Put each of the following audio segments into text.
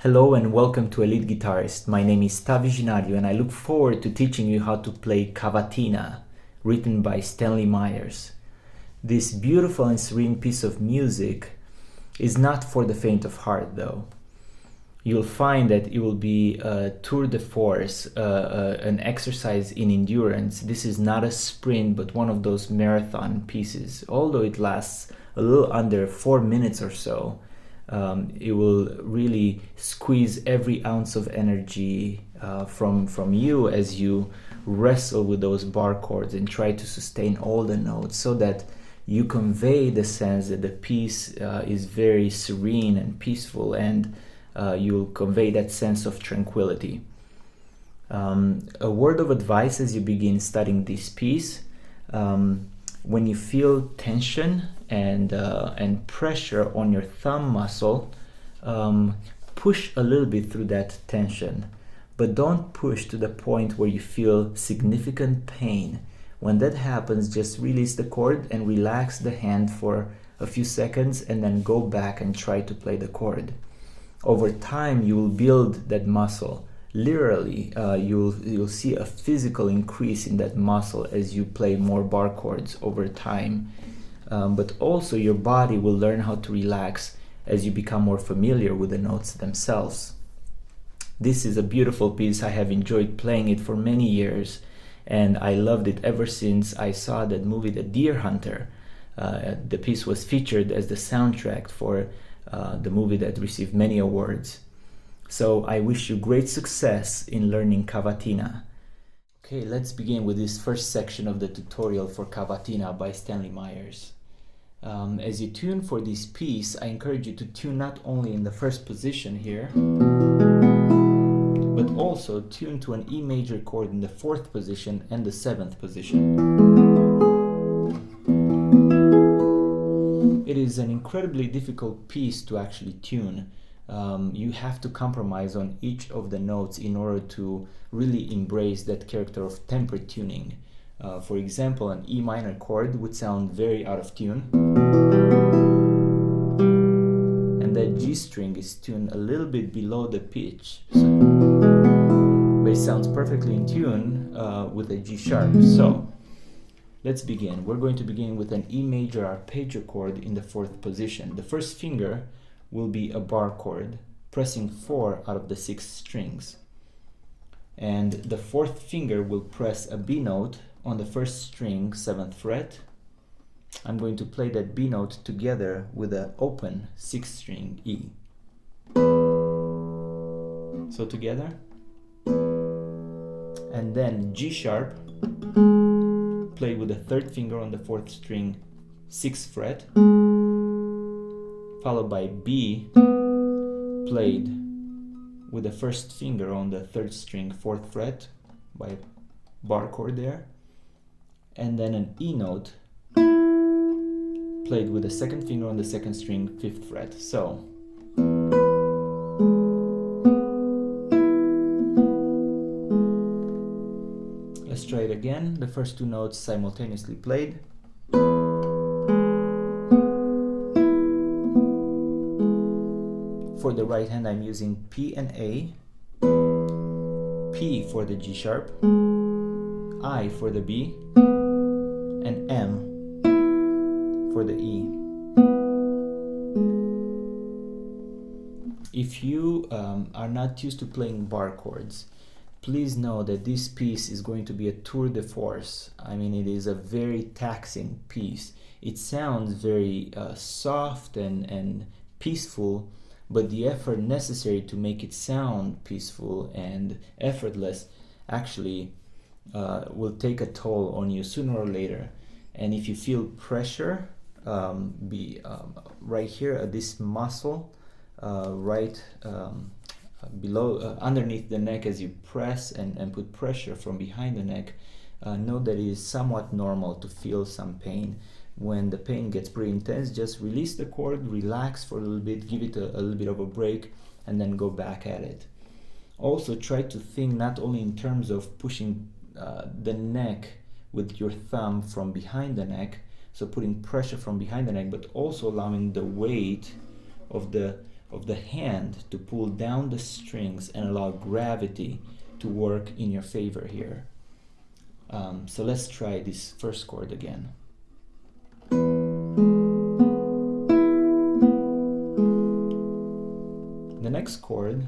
Hello and welcome to Elite Guitarist. My name is Tavi Jinariu and I look forward to teaching you how to play Cavatina, written by Stanley Myers. This beautiful and serene piece of music is not for the faint of heart though. You'll find that it will be a tour de force, an exercise in endurance. This is not a sprint but one of those marathon pieces. Although it lasts a little under 4 minutes or so, it will really squeeze every ounce of energy from you as you wrestle with those bar chords and try to sustain all the notes so that you convey the sense that the piece is very serene and peaceful, and you'll convey that sense of tranquility. A word of advice as you begin studying this piece: when you feel tension and pressure on your thumb muscle, push a little bit through that tension, but don't push to the point where you feel significant pain. When that happens, just release the chord and relax the hand for a few seconds and then go back and try to play the chord. Over time, you will build that muscle. Literally, you'll see a physical increase in that muscle as you play more bar chords over time. But also your body will learn how to relax as you become more familiar with the notes themselves. This is a beautiful piece. I have enjoyed playing it for many years, and I loved it ever since I saw that movie, The Deer Hunter. The piece was featured as the soundtrack for the movie that received many awards. So I wish you great success in learning Cavatina. Okay, let's begin with this first section of the tutorial for Cavatina by Stanley Myers. As you tune for this piece, I encourage you to tune not only in the first position here, but also tune to an E major chord in the 4th position and the 7th position. It is an incredibly difficult piece to actually tune. You have to compromise on each of the notes in order to really embrace that character of temper tuning. For example, an E minor chord would sound very out of tune, and that G string is tuned a little bit below the pitch, but it sounds perfectly in tune with a G sharp. So let's begin. We're going to begin with an E major arpeggio chord in the 4th position. The first finger will be a bar chord, pressing 4 out of the 6 strings. And the 4th finger will press a B note on the 1st string, 7th fret. I'm going to play that B note together with an open 6th string E. So together. And then G sharp, played with the 3rd finger on the 4th string, 6th fret, followed by B, played with the 1st finger on the 3rd string, 4th fret, by bar chord there, and then an E note, played with the 2nd finger on the 2nd string, 5th fret. So let's try it again. The first 2 notes simultaneously played. For the right hand, I'm using P and A, P for the G sharp, I for the B, and M for the E. If you are not used to playing bar chords, please know that this piece is going to be a tour de force. I mean, it is a very taxing piece. It sounds very soft and peaceful, but the effort necessary to make it sound peaceful and effortless actually will take a toll on you sooner or later. And if you feel pressure, right here at this muscle, right below, underneath the neck, as you press and put pressure from behind the neck, know that it is somewhat normal to feel some pain. When the pain gets pretty intense, just release the chord, relax for a little bit, give it a little bit of a break, and then go back at it. Also, try to think not only in terms of pushing the neck with your thumb from behind the neck, so putting pressure from behind the neck, but also allowing the weight of the of the hand to pull down the strings and allow gravity to work in your favor here. So let's try this first chord again. The next chord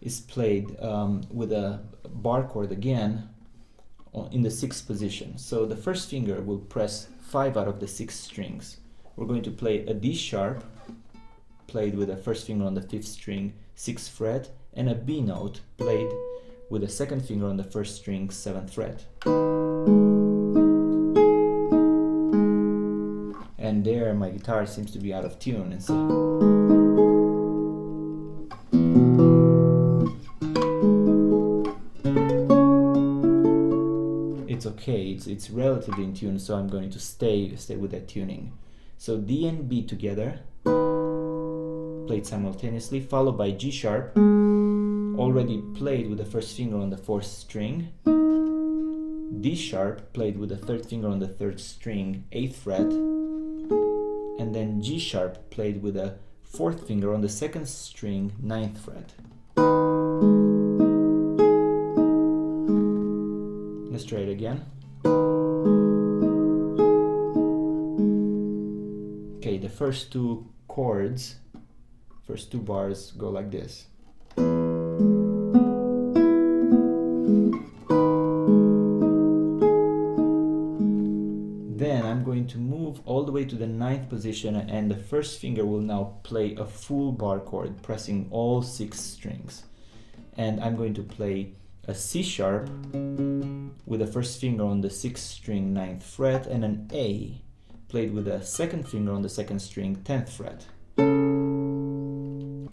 is played with a bar chord again in the 6th position. So the first finger will press 5 out of the 6 strings. We're going to play a D sharp, played with the first finger on the 5th string, 6th fret, and a B note, played with the second finger on the 1st string, 7th fret. And there my guitar seems to be out of tune. And so it's okay, it's relatively in tune, so I'm going to stay with that tuning. So D and B together, played simultaneously, followed by G sharp, already played with the first finger on the 4th string, D sharp, played with the 3rd finger on the 3rd string, 8th fret, and then G sharp, played with the 4th finger on the 2nd string, 9th fret. Let's try it again. Okay, the first two chords, first two bars go like this. Then I'm going to move all the way to the 9th position, and the first finger will now play a full bar chord, pressing all 6 strings. And I'm going to play a C sharp with the first finger on the 6th string, 9th fret, and an A, played with the second finger on the 2nd string, 10th fret.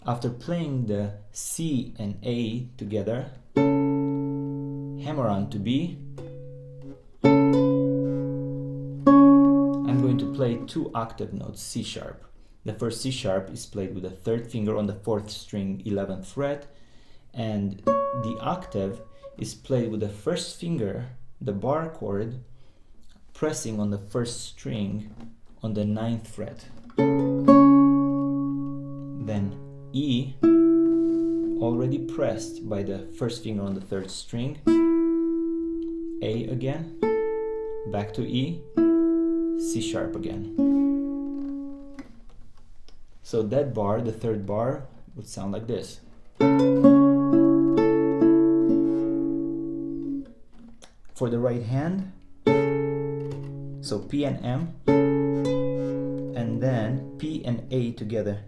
After playing the C and A together, hammer on to B. I'm going to play 2 octave notes, C sharp. The first C sharp is played with the 3rd finger on the 4th string, 11th fret, and the octave is played with the first finger, the bar chord, pressing on the 1st string on the 9th fret. Then E, already pressed by the first finger on the 3rd string, A again, back to E, C sharp again. So that bar, the 3rd bar, would sound like this. For the right hand, so P and M, and then P and A together.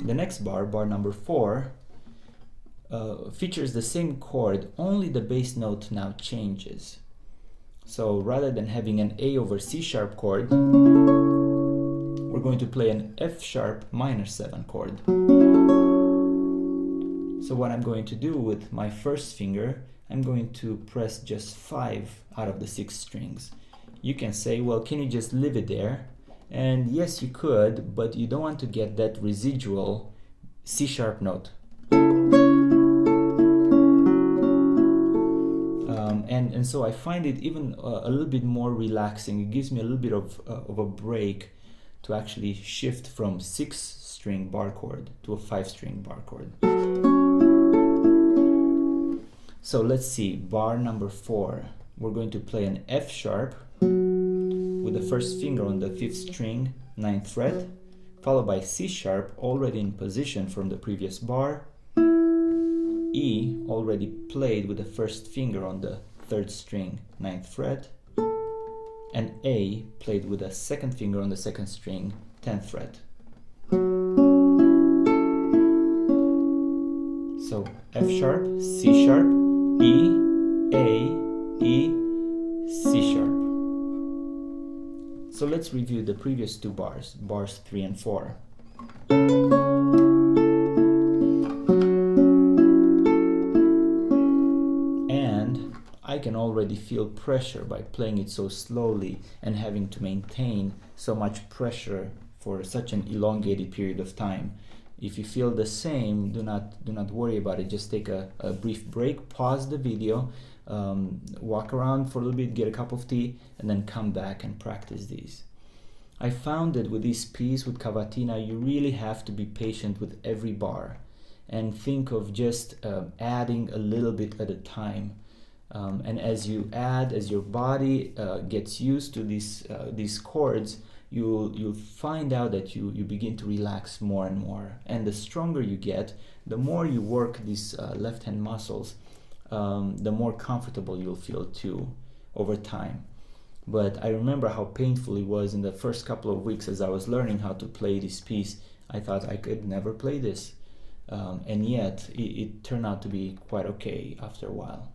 The next bar, bar number 4, features the same chord, only the bass note now changes. So rather than having an A over C sharp chord, we're going to play an F sharp minor 7 chord. So what I'm going to do with my first finger, I'm going to press just 5 out of the 6 strings. You can say, well, can you just leave it there? And yes, you could, but you don't want to get that residual C sharp note. And so I find it even a little bit more relaxing. It gives me a little bit of a break to actually shift from 6-string bar chord to a 5-string bar chord. So let's see, bar number 4. We're going to play an F sharp with the first finger on the 5th string, 9th fret, followed by C sharp, already in position from the previous bar, E, already played with the first finger on the 3rd string, 9th fret, and A, played with the second finger on the 2nd string, 10th fret. So F sharp, C sharp, E, A, E, C sharp. So let's review the previous two bars, bars 3 and 4. And I can already feel pressure by playing it so slowly and having to maintain so much pressure for such an elongated period of time. If you feel the same, do not worry about it. Just take a brief break, pause the video, walk around for a little bit, get a cup of tea, and then come back and practice these. I found that with this piece, with Cavatina, you really have to be patient with every bar and think of just adding a little bit at a time. And as you add, as your body gets used to these chords, you'll find out that you begin to relax more and more. And the stronger you get, the more you work these left hand muscles, the more comfortable you'll feel too over time. But I remember how painful it was in the first couple of weeks as I was learning how to play this piece. I thought I could never play this. And yet it turned out to be quite okay after a while.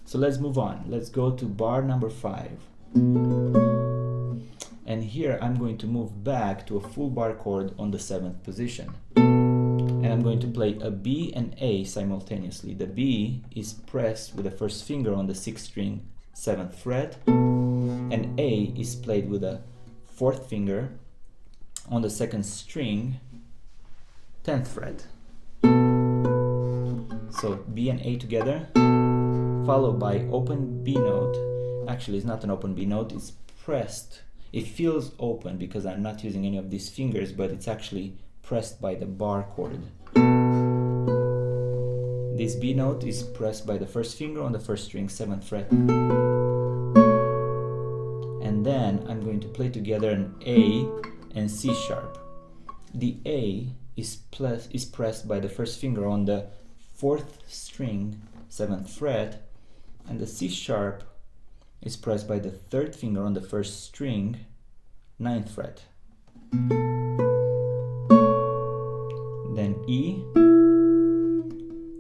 So let's move on. Let's go to bar number 5. And here I'm going to move back to a full bar chord on the 7th position. And I'm going to play a B and A simultaneously. The B is pressed with the first finger on the 6th string, 7th fret, and A is played with the 4th finger on the 2nd string, 10th fret. So B and A together, followed by open B note. Actually, it's not an open B note, it's pressed. It feels open because I'm not using any of these fingers, but it's actually pressed by the bar chord. This B note is pressed by the first finger on the 1st string, 7th fret. And then I'm going to play together an A and C sharp. The A is pressed by the first finger on the 4th string, 7th fret, and the C sharp is pressed by the 3rd finger on the 1st string, 9th fret. Then E,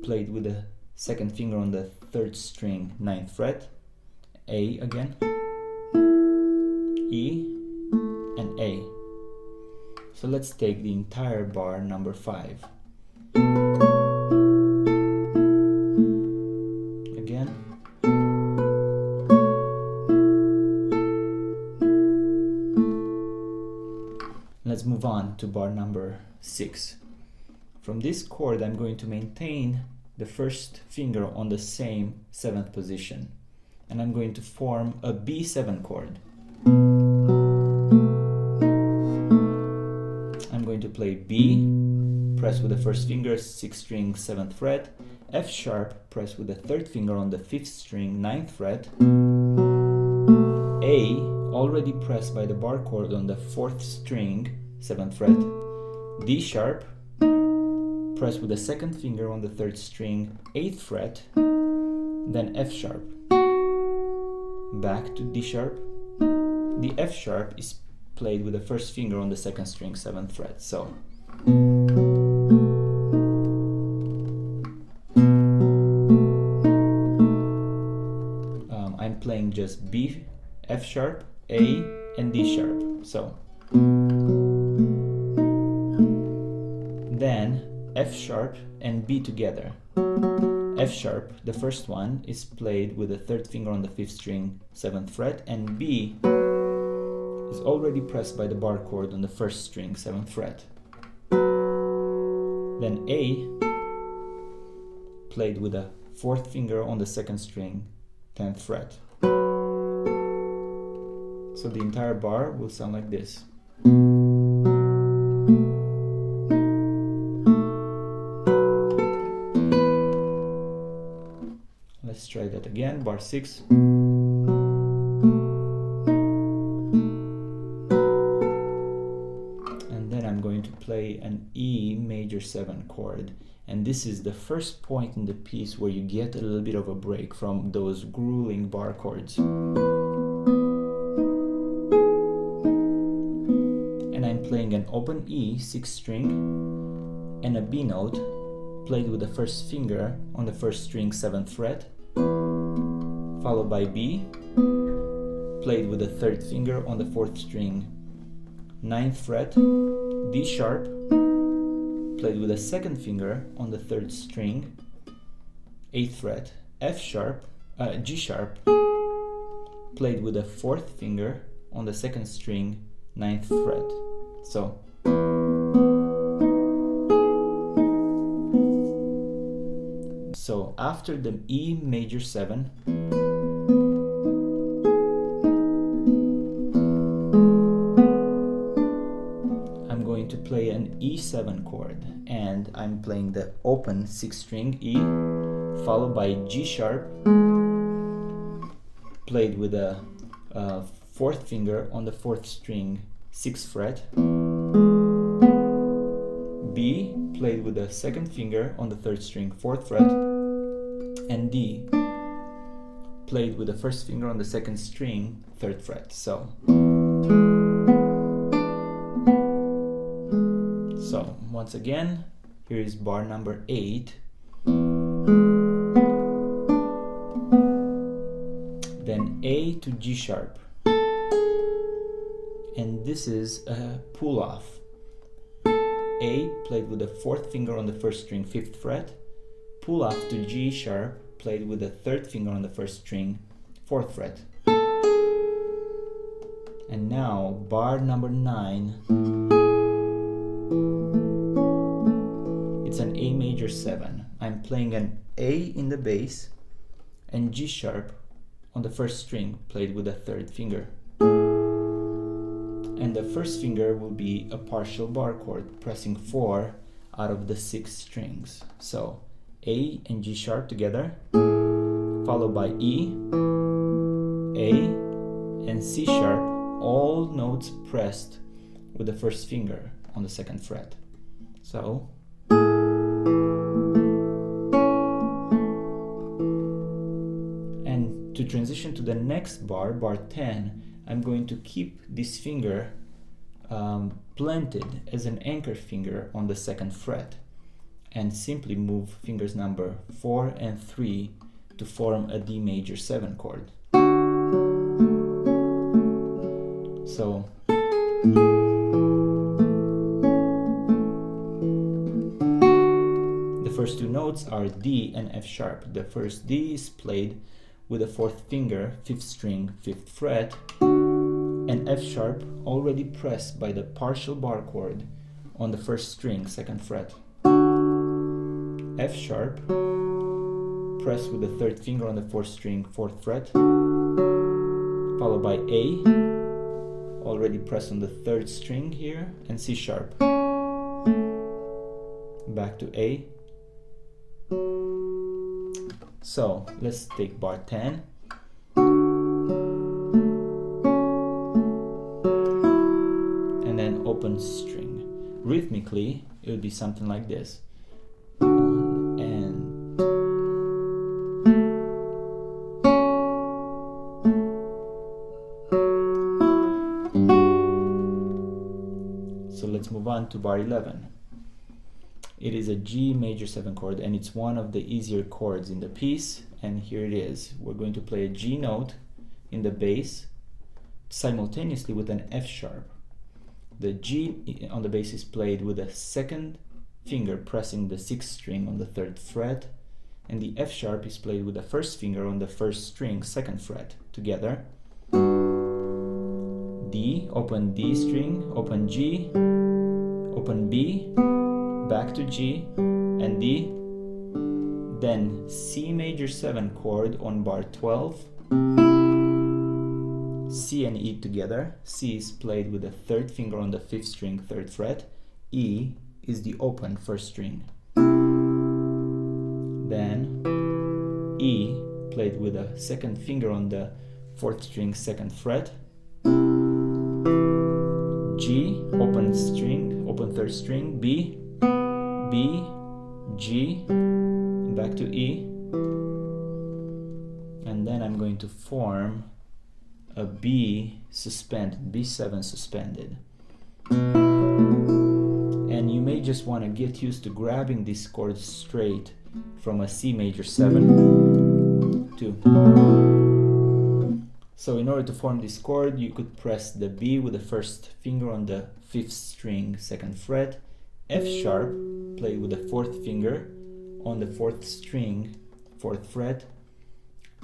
played with the 2nd finger on the 3rd string, 9th fret, A again, E, and A. So let's take the entire bar number 5. Again. Let's move on to bar number 6. From this chord, I'm going to maintain the first finger on the same 7th position, and I'm going to form a B7 chord. I'm going to play B, pressed with the first finger, 6th string, 7th fret, F sharp, pressed with the 3rd finger on the 5th string, 9th fret, A, already pressed by the bar chord on the 4th string, 7th fret, D sharp, pressed with the 2nd finger on the 3rd string, 8th fret, then F sharp, back to D sharp. The F sharp is played with the first finger on the 2nd string, 7th fret. So I'm playing just B, F sharp, A, and D sharp. So then F sharp and B together. F sharp, the first one, is played with the 3rd finger on the 5th string, 7th fret, and B is already pressed by the bar chord on the 1st string, 7th fret. Then A, played with the 4th finger on the 2nd string, 10th fret. So the entire bar will sound like this. Let's try that again, bar 6. And then I'm going to play an E major 7 chord. And this is the first point in the piece where you get a little bit of a break from those grueling bar chords. And I'm playing an open E, 6th string, and a B note, played with the first finger on the 1st string, 7th fret, followed by B, played with the 3rd finger on the 4th string, 9th fret, D sharp, played with the 2nd finger on the 3rd string, 8th fret, F sharp, G sharp, played with the 4th finger on the 2nd string, 9th fret. So So after the E major 7, I'm going to play an E7 chord, and I'm playing the open 6th string E, followed by G sharp, played with a 4th finger on the 4th string 6th fret, B, played with the 2nd finger on the 3rd string 4th fret, and D, played with the 1st finger on the 2nd string 3rd fret. So once again, here is bar number 8, then A to G sharp, and this is a pull off. A, played with the 4th finger on the 1st string 5th fret, pull off to G sharp, played with the 3rd finger on the 1st string 4th fret. And now bar number 9, it's an A major 7. I'm playing an A in the bass and G sharp on the 1st string, played with the 3rd finger. And the 1st finger will be a partial bar chord, pressing 4 out of the 6 strings. So A and G sharp together, followed by E, A, and C sharp, all notes pressed with the 1st finger on the 2nd fret. So and to transition to the next bar, bar 10, I'm going to keep this finger planted as an anchor finger on the 2nd fret and simply move fingers number 4 and 3 to form a D major 7 chord. So the first two notes are D and F sharp. The first D is played with the 4th finger, 5th string, 5th fret, and F sharp already pressed by the partial bar chord on the 1st string, 2nd fret. F sharp pressed with the 3rd finger on the 4th string, 4th fret, followed by A, already pressed on the 3rd string here, and C sharp. Back to A. So let's take bar 10. And then open string. Rhythmically, it would be something like this. And so let's move on to bar 11. It is a G major 7 chord, and it's one of the easier chords in the piece, and here it is. We're going to play a G note in the bass simultaneously with an F sharp. The G on the bass is played with the 2nd finger pressing the 6th string on the 3rd fret, and the F sharp is played with the 1st finger on the 1st string, 2nd fret, together. D, open D string, open G, open B, back to G and D, then C major 7 chord on bar 12, C and E together. C is played with the 3rd finger on the 5th string, 3rd fret, E is the open 1st string, then E played with the 2nd finger on the 4th string, 2nd fret, G, open string, open 3rd string, B, B, G, back to E, and then I'm going to form a B suspended, B7 suspended. And you may just want to get used to grabbing these chords straight from a C major 7 to. So in order to form this chord, you could press the B with the 1st finger on the 5th string, 2nd fret, F sharp, played with the 4th finger on the 4th string, 4th fret,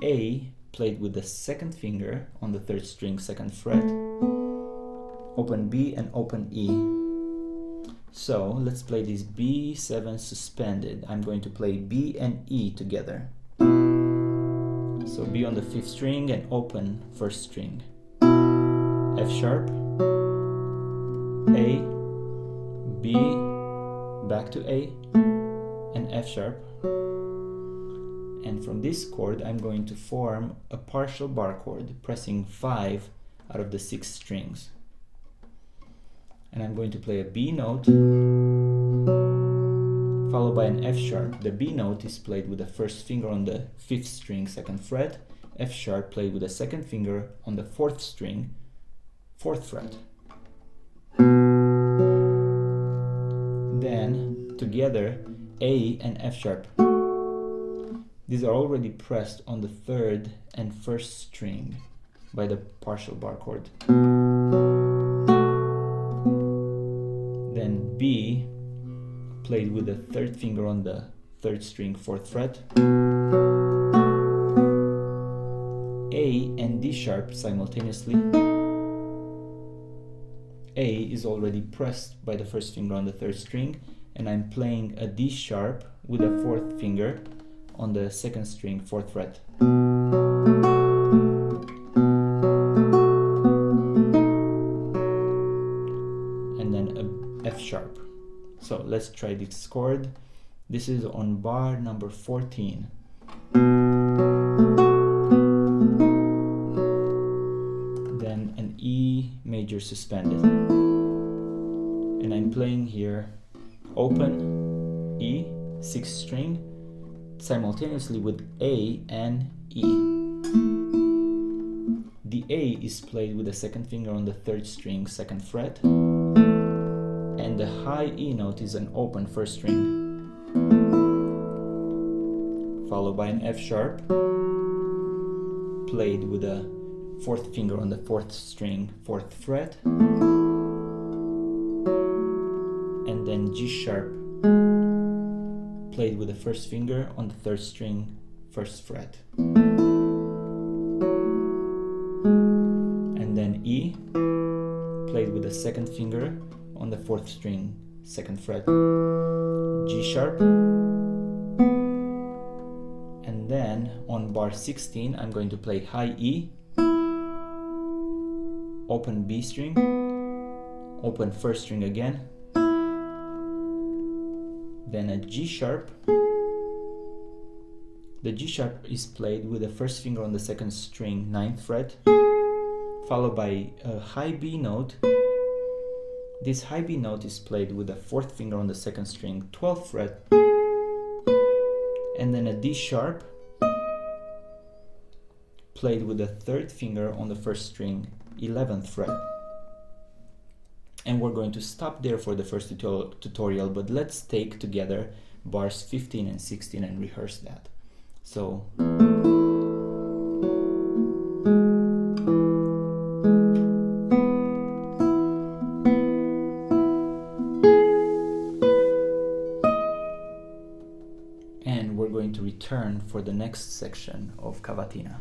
A, played with the 2nd finger on the 3rd string, 2nd fret, open B and open E. So let's play this B7 suspended. I'm going to play B and E together. So B on the 5th string and open 1st string. F sharp, A, B, back to A, and F sharp. And from this chord I'm going to form a partial bar chord, pressing 5 out of the 6 strings. And I'm going to play a B note followed by an F sharp. The B note is played with the 1st finger on the 5th string, 2nd fret. F sharp played with the 2nd finger on the 4th string, 4th fret. Then together A and F sharp. These are already pressed on the 3rd and 1st string by the partial bar chord. Then B played with the 3rd finger on the 3rd string, 4th fret. A and D sharp simultaneously. A is already pressed by the 1st finger on the 3rd string, and I'm playing a D sharp with the 4th finger on the 2nd string, 4th fret. And then a F sharp. So let's try this chord. This is on bar number 14. Then an E major suspended. And I'm playing here open E, 6th string, simultaneously with A and E. The A is played with the 2nd finger on the 3rd string, 2nd fret, and the high E note is an open 1st string, followed by an F sharp, played with the 4th finger on the 4th string, 4th fret, and then G sharp, played with the 1st finger on the 3rd string, 1st fret. And then E, played with the 2nd finger on the 4th string, 2nd fret. G sharp. And then on bar 16 I'm going to play high E, open B string, open 1st string again, then a G sharp. The G sharp is played with the 1st finger on the 2nd string, 9th fret, followed by a high B note. This high B note is played with the 4th finger on the 2nd string, 12th fret, and then a D sharp, played with the 3rd finger on the 1st string, 11th fret. And we're going to stop there for the first tutorial, but let's take together bars 15 and 16 and rehearse that. So and we're going to return for the next section of Cavatina.